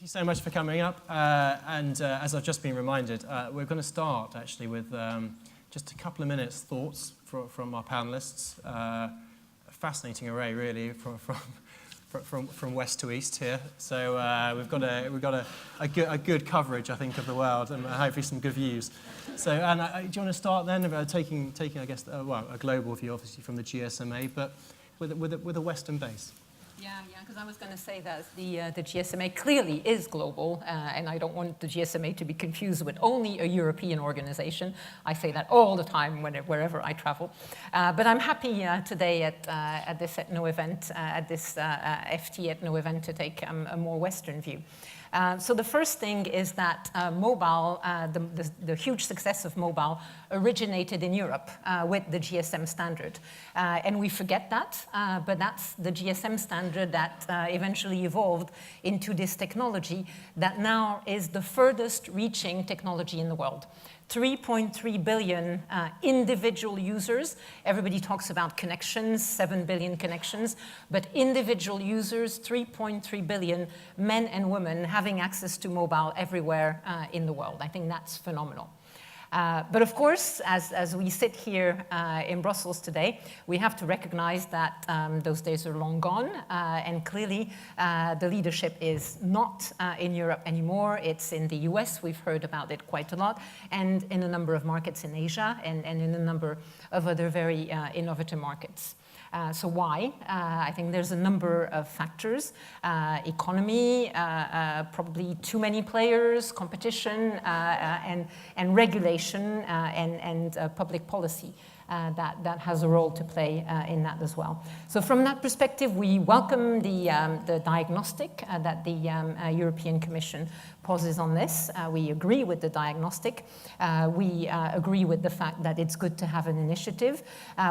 you so much for coming up. As I've just been reminded, we're going to start actually with just a couple of minutes thoughts from our panelists. A fascinating array, really, from west to east here. So we've got a good coverage, I think, of the world, and hopefully some good views. So, Anna, do you want to start then about taking I guess, a global view, obviously from the GSMA, but with a Western base? Yeah, because I was going to say that the GSMA clearly is global, and I don't want the GSMA to be confused with only a European organization. I say that all the time wherever I travel. But I'm happy today at this ETNO event, at this FT-ETNO event, to take a more Western view. So the first thing is that mobile, the huge success of mobile originated in Europe with the GSM standard. And we forget that, but that's the GSM standard that eventually evolved into this technology that now is the furthest reaching technology in the world. 3.3 billion individual users. Everybody talks about connections, 7 billion connections, but individual users, 3.3 billion men and women having access to mobile everywhere in the world. I think that's phenomenal. But of course, as we sit here in Brussels today, we have to recognize that those days are long gone, and clearly the leadership is not in Europe anymore. It's in the US, we've heard about it quite a lot, and in a number of markets in Asia, and in a number of other very innovative markets. So why? I think there's a number of factors. Economy, probably too many players, competition, and regulation, and public policy. That has a role to play in that as well. So from that perspective, we welcome the diagnostic that the European Commission poses on this. We agree with the diagnostic. We agree with the fact that it's good to have an initiative.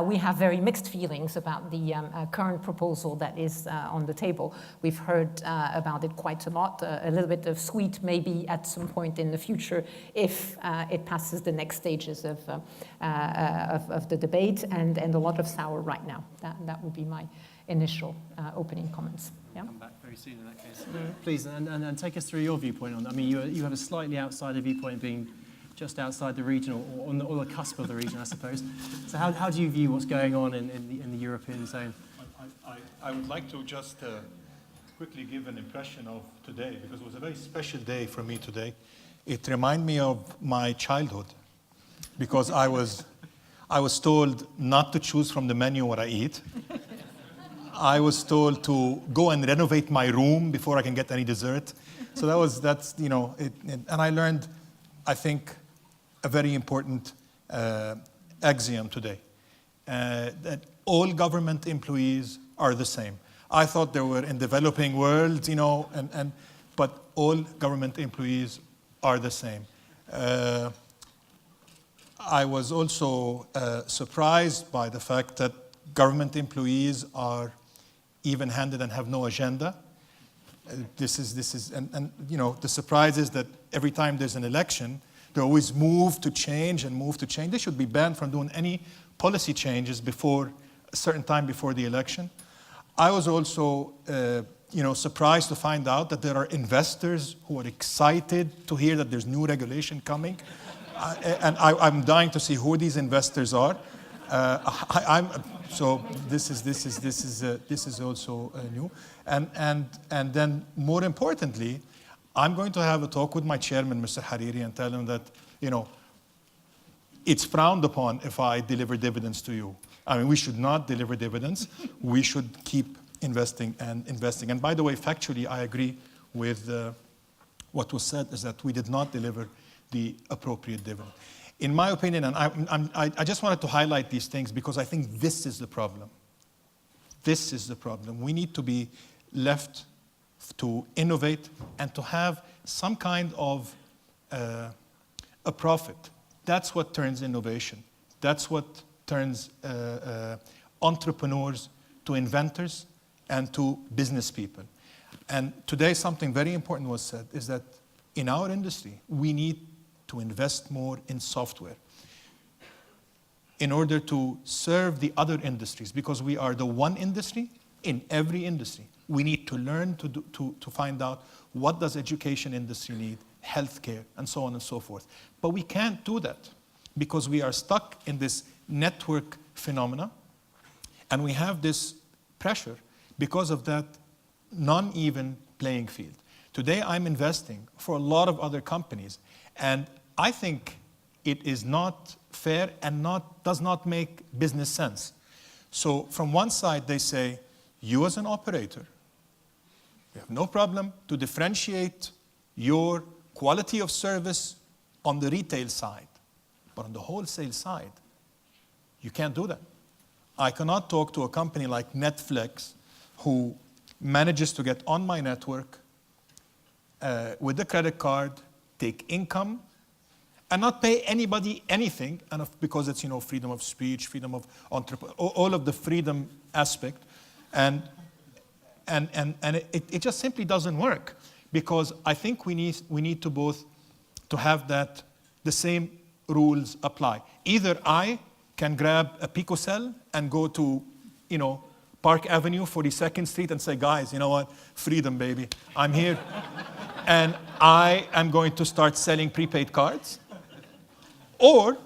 We have very mixed feelings about the current proposal that is on the table. We've heard about it quite a lot. A little bit of sweet maybe at some point in the future if it passes the next stages of the debate, and a lot of sour right now. That would be my initial opening comments. Yeah? Come back very soon in that case. Please, and take us through your viewpoint on that. I mean, you have a slightly outsider viewpoint, being just outside the region, or on the cusp of the region, I suppose. So how do you view what's going on in the European zone? I would like to just quickly give an impression of today, because it was a very special day for me today. It reminded me of my childhood, because I was told not to choose from the menu what I eat. I was told to go and renovate my room before I can get any dessert. So and I learned, I think, a very important axiom today, that all government employees are the same. I thought they were in developing world, but all government employees are the same. I was also surprised by the fact that government employees are even-handed and have no agenda. The surprise is that every time there's an election, they always move to change and move to change. They should be banned from doing any policy changes before a certain time before the election. I was also surprised to find out that there are investors who are excited to hear that there's new regulation coming. I'm dying to see who these investors are. So this is also new, and then more importantly, I'm going to have a talk with my chairman, Mr. Hariri, and tell him that it's frowned upon if I deliver dividends to you. I mean, we should not deliver dividends. We should keep investing and investing. And by the way, factually, I agree with what was said, is that we did not deliver the appropriate dividend. In my opinion, and I just wanted to highlight these things because I think this is the problem. This is the problem. We need to be left to innovate and to have some kind of a profit. That's what turns innovation. That's what turns entrepreneurs to inventors and to business people. And today something very important was said, is that in our industry, we need to invest more in software in order to serve the other industries, because we are the one industry in every industry. We need to learn to find out what does education industry need, healthcare, and so on and so forth. But we can't do that because we are stuck in this network phenomena, and we have this pressure because of that non-even playing field. Today, I'm investing for a lot of other companies, and I think it is not fair and does not make business sense. So from one side, they say, you as an operator, you have no problem to differentiate your quality of service on the retail side, but on the wholesale side, you can't do that. I cannot talk to a company like Netflix who manages to get on my network with a credit card, take income, and not pay anybody anything, and because it's freedom of speech, freedom of entrepreneur, all of the freedom aspect, and it just simply doesn't work, because I think we need to both to have that the same rules apply. Either I can grab a picocell and go to Park Avenue, 42nd Street, and say, guys, you know what? Freedom, baby. I'm here. And I am going to start selling prepaid cards. Or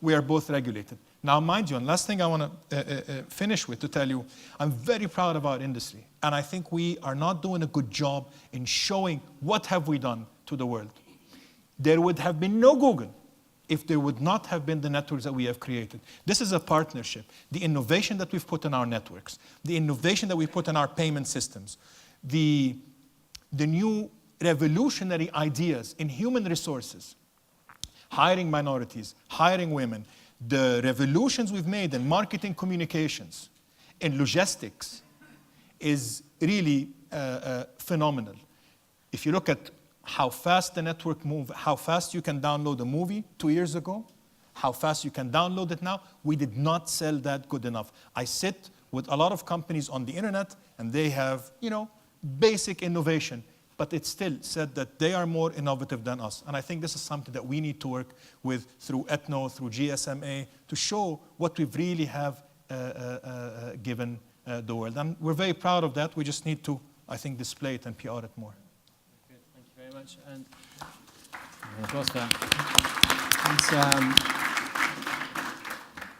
we are both regulated. Now, mind you, and last thing I want to finish with to tell you, I'm very proud of our industry. And I think we are not doing a good job in showing what have we done to the world. There would have been no Google if there would not have been the networks that we have created. This is a partnership. The innovation that we've put in our networks, the innovation that we put in our payment systems, the new revolutionary ideas in human resources, hiring minorities, hiring women, the revolutions we've made in marketing communications, in logistics, is really phenomenal. If you look at how fast the network moves, how fast you can download a movie 2 years ago, how fast you can download it now, we did not sell that good enough. I sit with a lot of companies on the internet, and they have, basic innovation, but it's still said that they are more innovative than us. And I think this is something that we need to work with through ETNO, through GSMA, to show what we really have given the world. And we're very proud of that. We just need to, I think, display it and PR it more. Good. Thank you very much. And applause for that.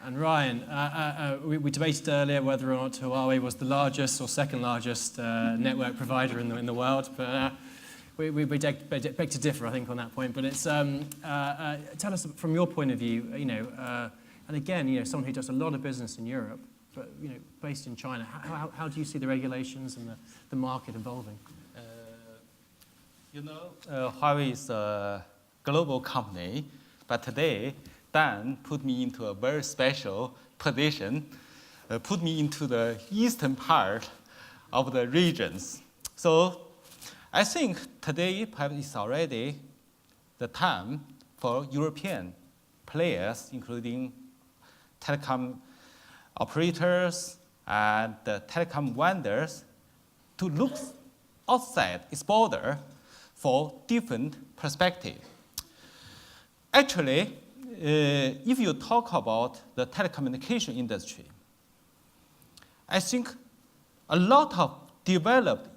And Ryan, we debated earlier whether or not Huawei was the largest or second largest network provider in the world, but we beg to differ, I think, on that point. But it's tell us from your point of view, and again, someone who does a lot of business in Europe, but based in China, how do you see the regulations and the market evolving? Huawei is a global company, but today, Dan put me into a very special position, put me into the eastern part of the regions. So I think today perhaps is already the time for European players, including telecom operators and the telecom vendors, to look outside its border for different perspective. Actually, if you talk about the telecommunication industry, I think a lot of developed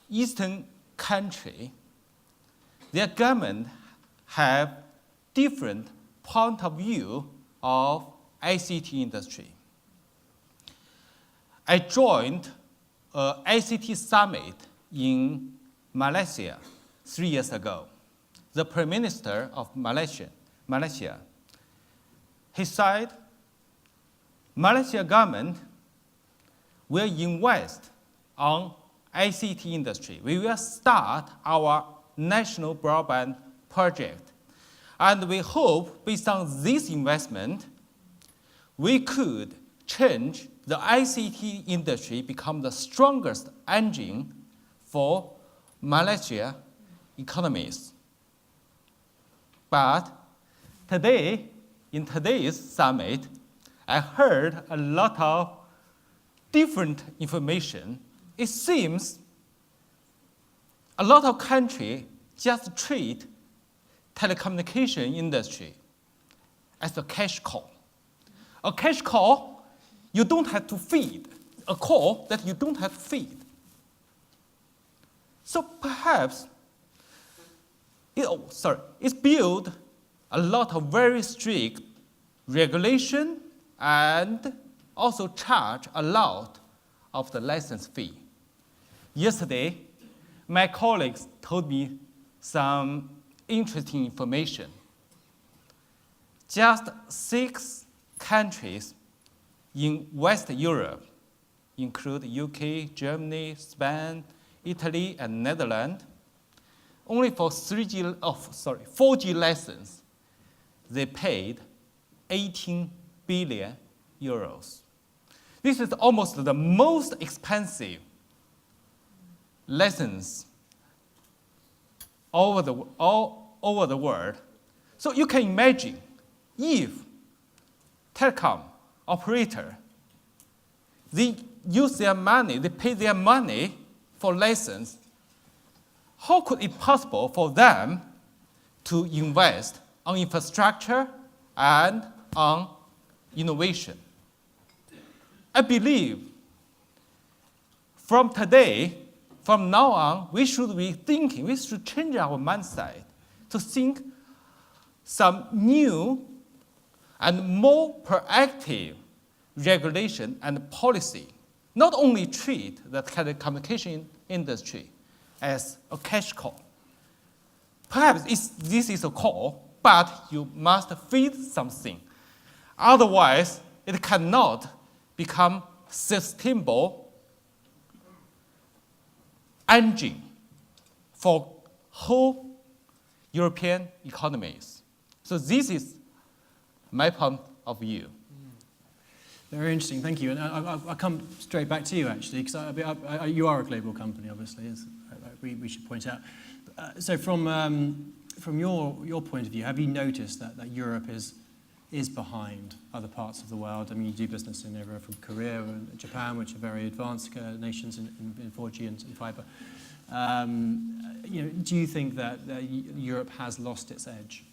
Eastern countries, their government have different point of view of ICT industry. I joined an ICT summit in Malaysia 3 years ago. The Prime Minister of Malaysia, he said, Malaysia government will invest on ICT industry. We will start our national broadband project. And we hope, based on this investment, we could change the ICT industry, become the strongest engine for Malaysia economies. But today, in today's summit, I heard a lot of different information. It seems a lot of countries just treat telecommunication industry as a cash cow. A cash cow, you don't have to feed. a core that you don't have to feed. So perhaps, it's built a lot of very strict regulation and also charge a lot of the license fee. Yesterday, my colleagues told me some interesting information. Just 6 countries in West Europe, include UK, Germany, Spain, Italy, and Netherlands, only for 4G license, they paid 18 billion euros. This is almost the most expensive license all over the world. So you can imagine if telecom operator, they use their money, they pay their money for license, how could it possible for them to invest on infrastructure and on innovation? I believe from now on, we should be thinking, we should change our mindset to think some new and more proactive regulation and policy. Not only treat the telecommunication industry as a cash cow. Perhaps this is a cow, but you must feed something. Otherwise, it cannot become sustainable engine for whole European economies. So this is my point of view. Very interesting, thank you. And I'll come straight back to you, actually, because you are a global company, obviously, as we should point out. So from your point of view, have you noticed that Europe is behind other parts of the world? I mean, you do business in everywhere from Korea and Japan, which are very advanced nations in 4G and fiber. Do you think that Europe has lost its edge?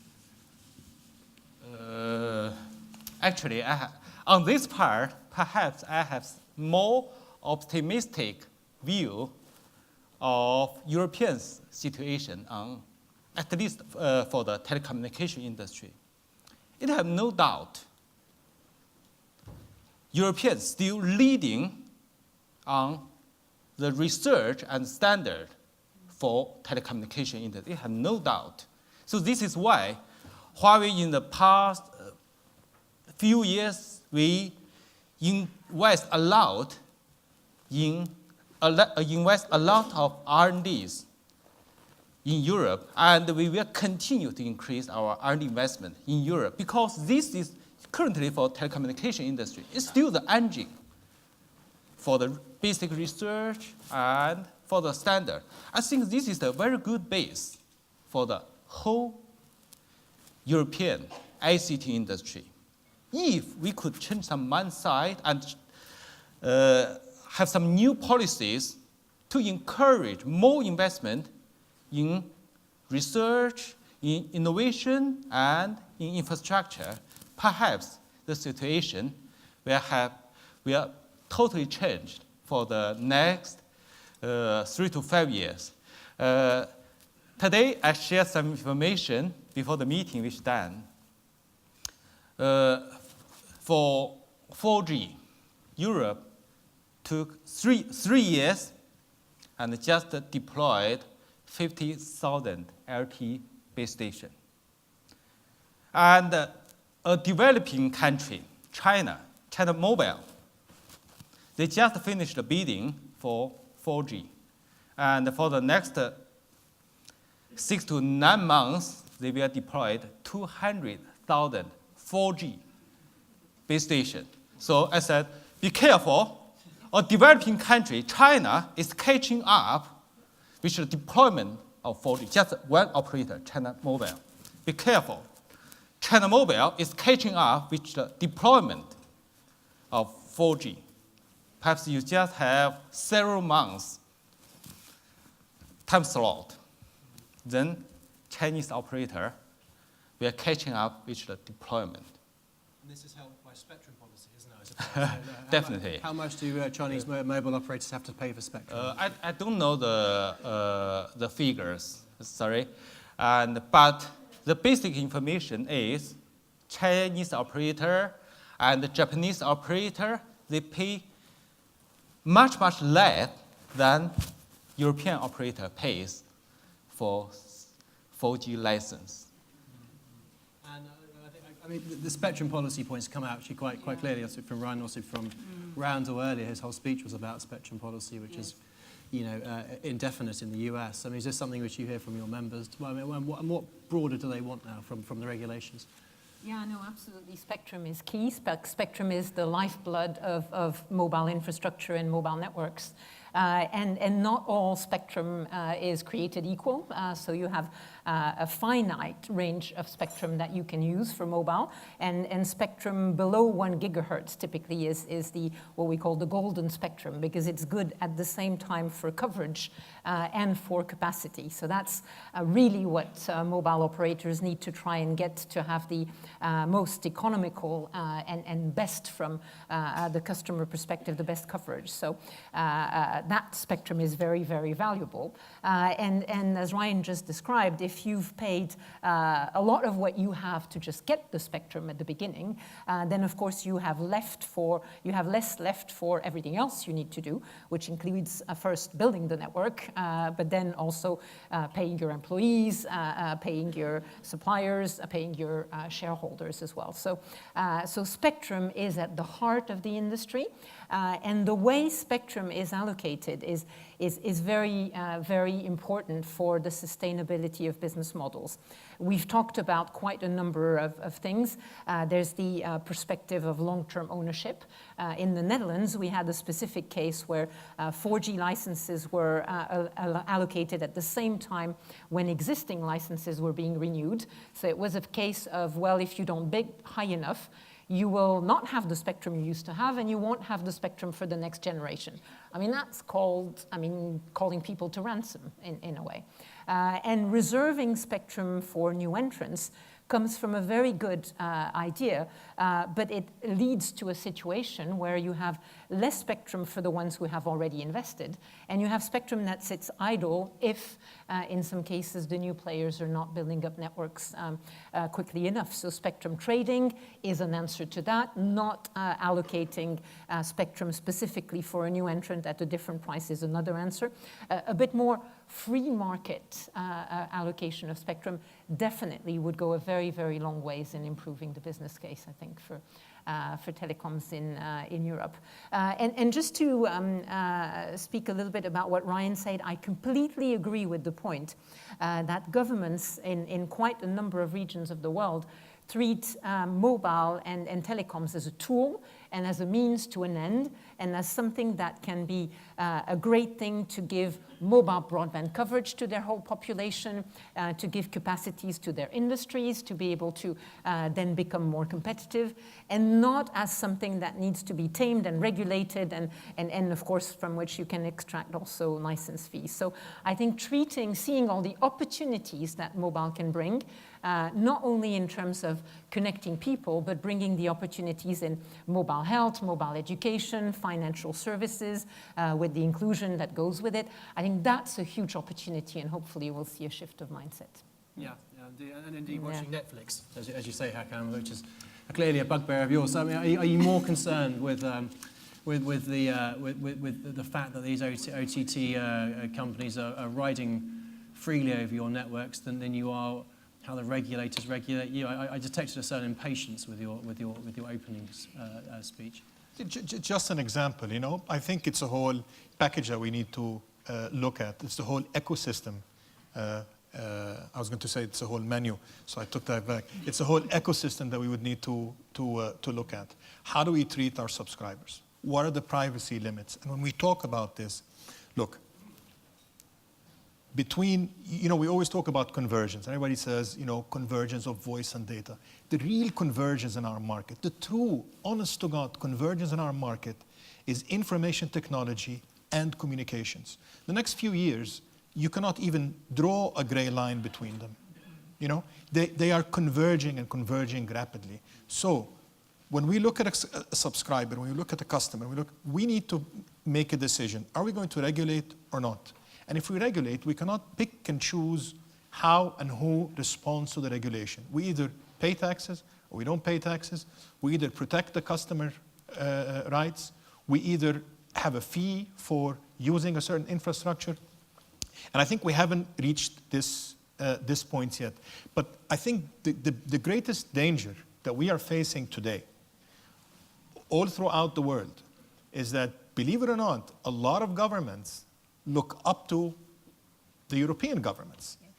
Actually, on this part, perhaps I have more optimistic view of European situation on, at least for the telecommunication industry. It have no doubt Europeans still leading on the research and standard for telecommunication industry. It have no doubt. So this is why Huawei in the past few years, we invest a lot of R&Ds in Europe, and we will continue to increase our R&D investment in Europe because this is currently for telecommunication industry. It's still the engine for the basic research and for the standard. I think this is a very good base for the whole European ICT industry. If we could change some mindset and have some new policies to encourage more investment in research, in innovation, and in infrastructure, perhaps the situation will totally change for the next 3 to 5 years. Today, I shared some information before the meeting with Dan. For 4G, Europe took three years and just deployed 50,000 LTE base stations. And a developing country, China Mobile, they just finished the bidding for 4G. And for the next 6 to 9 months, they will deploy 200,000 4G base stations. So I said, be careful. A developing country, China, is catching up with the deployment of 4G. Just one operator, China Mobile. Be careful. China Mobile is catching up with the deployment of 4G. Perhaps you just have several months time slot. Then Chinese operator we are catching up with the deployment. And this is helped by spectrum policy, isn't it? I suppose. Definitely. How much do Chinese mobile operators have to pay for spectrum? I don't know the figures, sorry. But the basic information is Chinese operator and the Japanese operator, they pay much, much less than European operator pays for 4G license. And I mean, the spectrum policy points come out actually quite clearly, also from Ryan, also from Randall earlier. His whole speech was about spectrum policy, which is, indefinite in the US. I mean, is this something which you hear from your members? Well, I mean, and what broader do they want now from the regulations? Yeah, no, absolutely. Spectrum is key. Spectrum is the lifeblood of mobile infrastructure and mobile networks. And not all spectrum is created equal. So you have a finite range of spectrum that you can use for mobile. And spectrum below 1 gigahertz typically is what we call the golden spectrum, because it's good at the same time for coverage and for capacity. So that's really what mobile operators need to try and get to have the most economical and best from the customer perspective, the best coverage. So that spectrum is very, very valuable. And as Ryan just described, if you've paid a lot of what you have to just get the spectrum at the beginning, then of course you have less left for everything else you need to do, which includes first building the network, but then also paying your employees, paying your suppliers, paying your shareholders as well. So spectrum is at the heart of the industry. And the way spectrum is allocated is very, very important for the sustainability of business models. We've talked about quite a number of things. There's the perspective of long-term ownership. In the Netherlands, we had a specific case where 4G licenses were allocated at the same time when existing licenses were being renewed. So it was a case of, well, if you don't bid high enough, you will not have the spectrum you used to have, and you won't have the spectrum for the next generation. I mean, that's calling people to ransom in a way. And reserving spectrum for new entrants comes from a very good idea, but it leads to a situation where you have less spectrum for the ones who have already invested, and you have spectrum that sits idle if, in some cases, the new players are not building up networks quickly enough. So spectrum trading is an answer to that. Not allocating spectrum specifically for a new entrant at a different price is another answer. A bit more free market allocation of spectrum definitely would go a very, very long ways in improving the business case, I think, for telecoms in Europe. And just to speak a little bit about what Ryan said, I completely agree with the point that governments in quite a number of regions of the world treat mobile and telecoms as a tool and as a means to an end, and as something that can be a great thing to give mobile broadband coverage to their whole population, to give capacities to their industries, to be able to then become more competitive, and not as something that needs to be tamed and regulated and of course from which you can extract also license fees. So I think seeing all the opportunities that mobile can bring, not only in terms of connecting people, but bringing the opportunities in mobile health, mobile education, financial services, with the inclusion that goes with it. I think that's a huge opportunity, and hopefully we'll see a shift of mindset. Yeah, and indeed watching Netflix, as you say, Hakam, which is clearly a bugbear of yours. So, I mean, are you more concerned with the fact that these OTT companies are riding freely over your networks than you are how the regulators regulate you? I detected a certain impatience with your opening speech. Just an example, I think it's a whole package that we need to look at. It's the whole ecosystem. I was going to say it's a whole menu, so I took that back. It's a whole ecosystem that we would need to look at. How do we treat our subscribers? What are the privacy limits? And when we talk about this, look, we always talk about convergence. Everybody says, convergence of voice and data. The real convergence in our market, the true, honest to God convergence in our market is information technology and communications. The next few years, you cannot even draw a gray line between them. They are converging and converging rapidly. So when we look at a subscriber, when we look at a customer, we need to make a decision. Are we going to regulate or not? And if we regulate, we cannot pick and choose how and who responds to the regulation. We either pay taxes or we don't pay taxes. We either protect the customer rights. We either have a fee for using a certain infrastructure. And I think we haven't reached this point yet. But I think the greatest danger that we are facing today, all throughout the world, is that, believe it or not, a lot of governments look up to the European governments. Yes.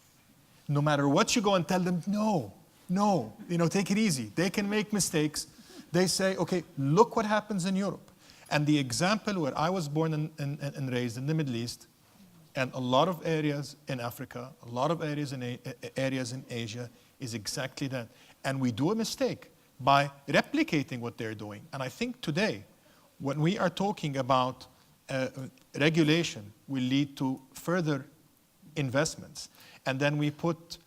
No matter what you go and tell them, no, take it easy. They can make mistakes. They say, okay, look what happens in Europe. And the example where I was born and raised in the Middle East, and a lot of areas in Africa, a lot of areas in Asia, is exactly that. And we do a mistake by replicating what they're doing. And I think today, when we are talking about regulation, will lead to further investments. And then we put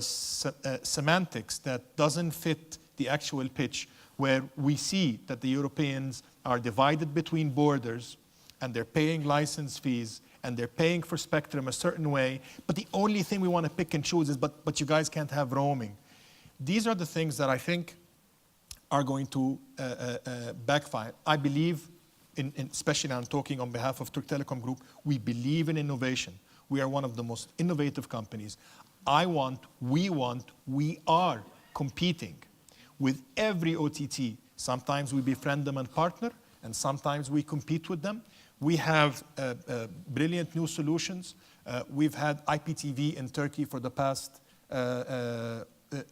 semantics that doesn't fit the actual pitch, where we see that the Europeans are divided between borders, and they're paying license fees, and they're paying for spectrum a certain way, but the only thing we want to pick and choose is, but you guys can't have roaming. These are the things that I think are going to backfire. I believe, especially I'm talking on behalf of Türk Telekom Group, we believe in innovation. We are one of the most innovative companies. We are competing with every OTT. Sometimes we befriend them and partner, and sometimes we compete with them. We have brilliant new solutions. We've had IPTV in Turkey for the past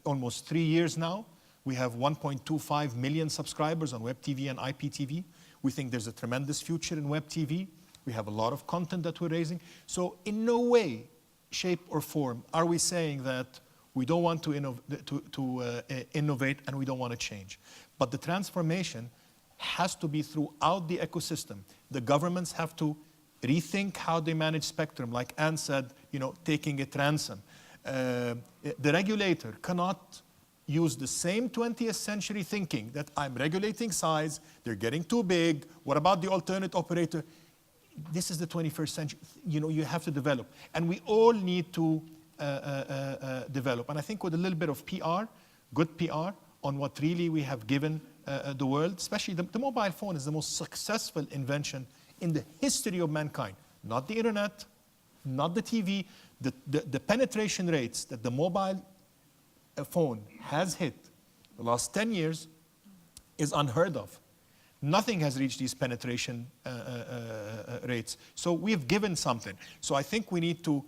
almost 3 years now. We have 1.25 million subscribers on Web TV and IPTV. We think there's a tremendous future in Web TV. We have a lot of content that we're raising. So in no way, shape, or form are we saying that we don't want to innovate and we don't want to change. But the transformation has to be throughout the ecosystem. The governments have to rethink how they manage spectrum, like Anne said, taking it ransom. The regulator cannot use the same 20th century thinking that I'm regulating size, they're getting too big, what about the alternate operator? This is the 21st century. You have to develop. And we all need to develop. And I think with a little bit of PR, good PR, on what really we have given the world, especially the mobile phone is the most successful invention in the history of mankind. Not the internet, not the TV. The penetration rates that the mobile phone has hit the last 10 years is unheard of. Nothing has reached these penetration rates. So we've given something. So I think we need to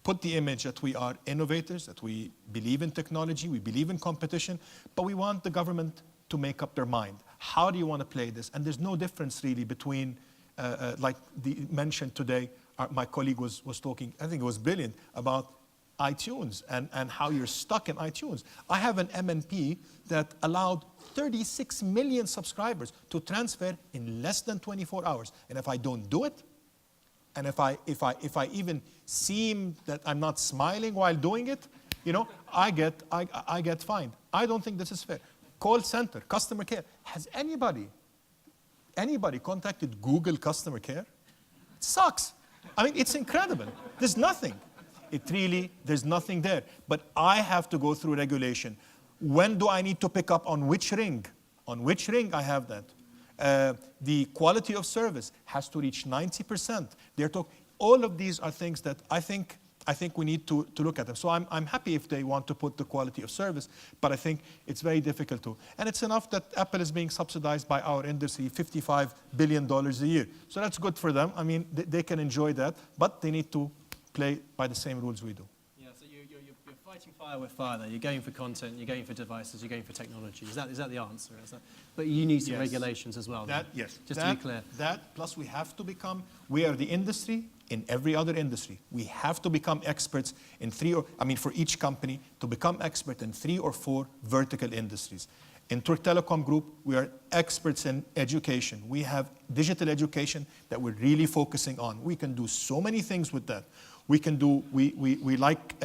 put the image that we are innovators, that we believe in technology, we believe in competition, but we want the government to make up their mind. How do you want to play this? And there's no difference really between, like mentioned today, my colleague was talking, I think it was brilliant, about iTunes and how you're stuck in iTunes. I have an MNP that allowed 36 million subscribers to transfer in less than 24 hours. And if I don't do it, and if I even seem that I'm not smiling while doing it, I get fined. I don't think this is fair. Call center, customer care. Has anybody contacted Google customer care? It sucks. I mean, it's incredible. There's nothing. There's nothing there. But I have to go through regulation. When do I need to pick up on which ring? On which ring I have that? The quality of service has to reach 90%. All of these are things that I think we need to look at them. So I'm happy if they want to put the quality of service, but I think it's very difficult to. And it's enough that Apple is being subsidized by our industry $55 billion a year. So that's good for them. I mean, they can enjoy that, but they need to play by the same rules we do. Yeah, so you're fighting fire with fire there. You're going for content, you're going for devices, you're going for technology. Is that the answer? But you need some regulations as well. Yes. Just to be clear. Plus we are the industry in every other industry. We have to become experts in for each company to become expert in 3 or 4 vertical industries. In Türk Telekom Group, we are experts in education. We have digital education that we're really focusing on. We can do so many things with that. We can do, we like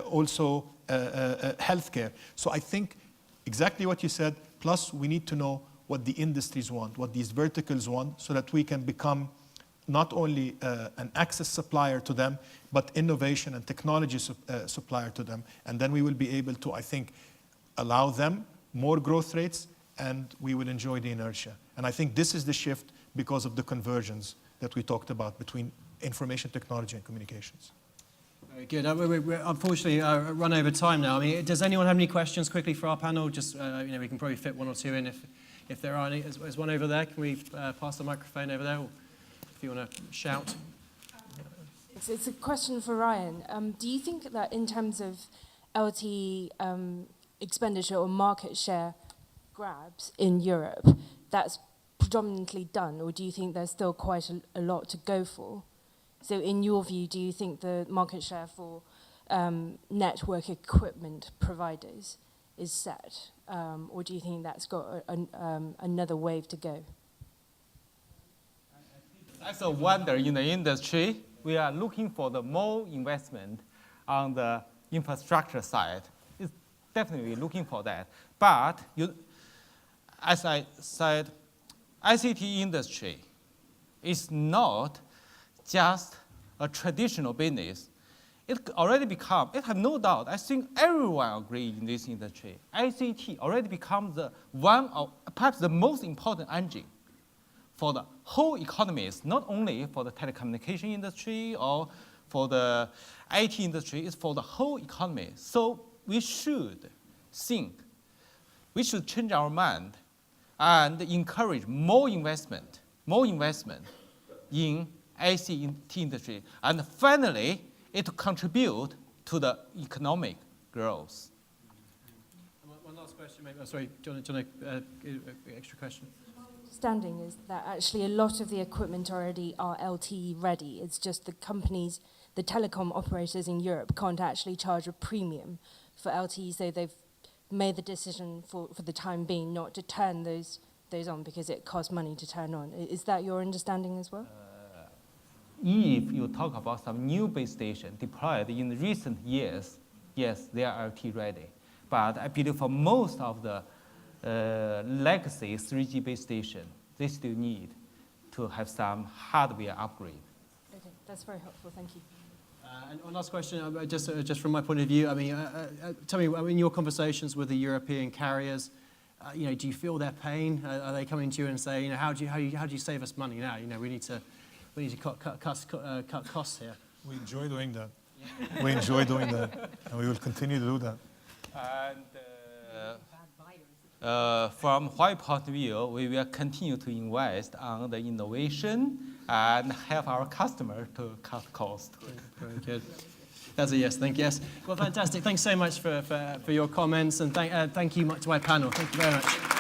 also healthcare. So I think exactly what you said, Plus, we need to know what the industries want, what these verticals want, so that we can become not only an access supplier to them, but innovation and technology supplier to them. And then we will be able to, I think, allow them more growth rates, and we will enjoy the inertia. And I think this is the shift because of the convergence that we talked about between information technology and communications. Very good. We're unfortunately run over time now. I mean, does anyone have any questions quickly for our panel? Just, we can probably fit one or two in if there are any. There's one over there. Can we pass the microphone over there? Or if you want to shout. It's a question for Ryan. Do you think that in terms of LTE expenditure or market share grabs in Europe, that's predominantly done, or do you think there's still quite a lot to go for? So in your view, do you think the market share for network equipment providers is set, or do you think that's got another wave to go? That's a wonder in the industry. We are looking for the more investment on the infrastructure side. It's definitely looking for that. But as I said, ICT industry is not just a traditional business. It have no doubt, I think everyone agrees in this industry, ICT already becomes one of perhaps the most important engine for the whole economies, not only for the telecommunication industry or for the IT industry, it's for the whole economy. So we should change our mind and encourage more investment in ICT industry. And finally, it contribute to the economic growth. One last question, maybe. Sorry, do you want to extra question? My understanding is that actually a lot of the equipment already are LTE ready. It's just the companies, the telecom operators in Europe can't actually charge a premium for LTE, so they've made the decision for the time being not to turn those on because it costs money to turn on. Is that your understanding as well? If you talk about some new base station deployed in recent years, yes, they are LTE ready. But I believe for most of the legacy 3G base station, they still need to have some hardware upgrade. Okay, that's very helpful. Thank you. And one last question, just from my point of view. I mean, tell me, in your conversations with the European carriers, do you feel their pain? Are they coming to you and say, how do you save us money now? We need to cut costs here. We enjoy doing that. We enjoy doing that, and we will continue to do that. And from Huawei point of view, we will continue to invest on the innovation and help our customer to cut costs. Very good. That's a yes. Yes. Well, fantastic. Thanks so much for your comments, and thank you to my panel. Thank you very much.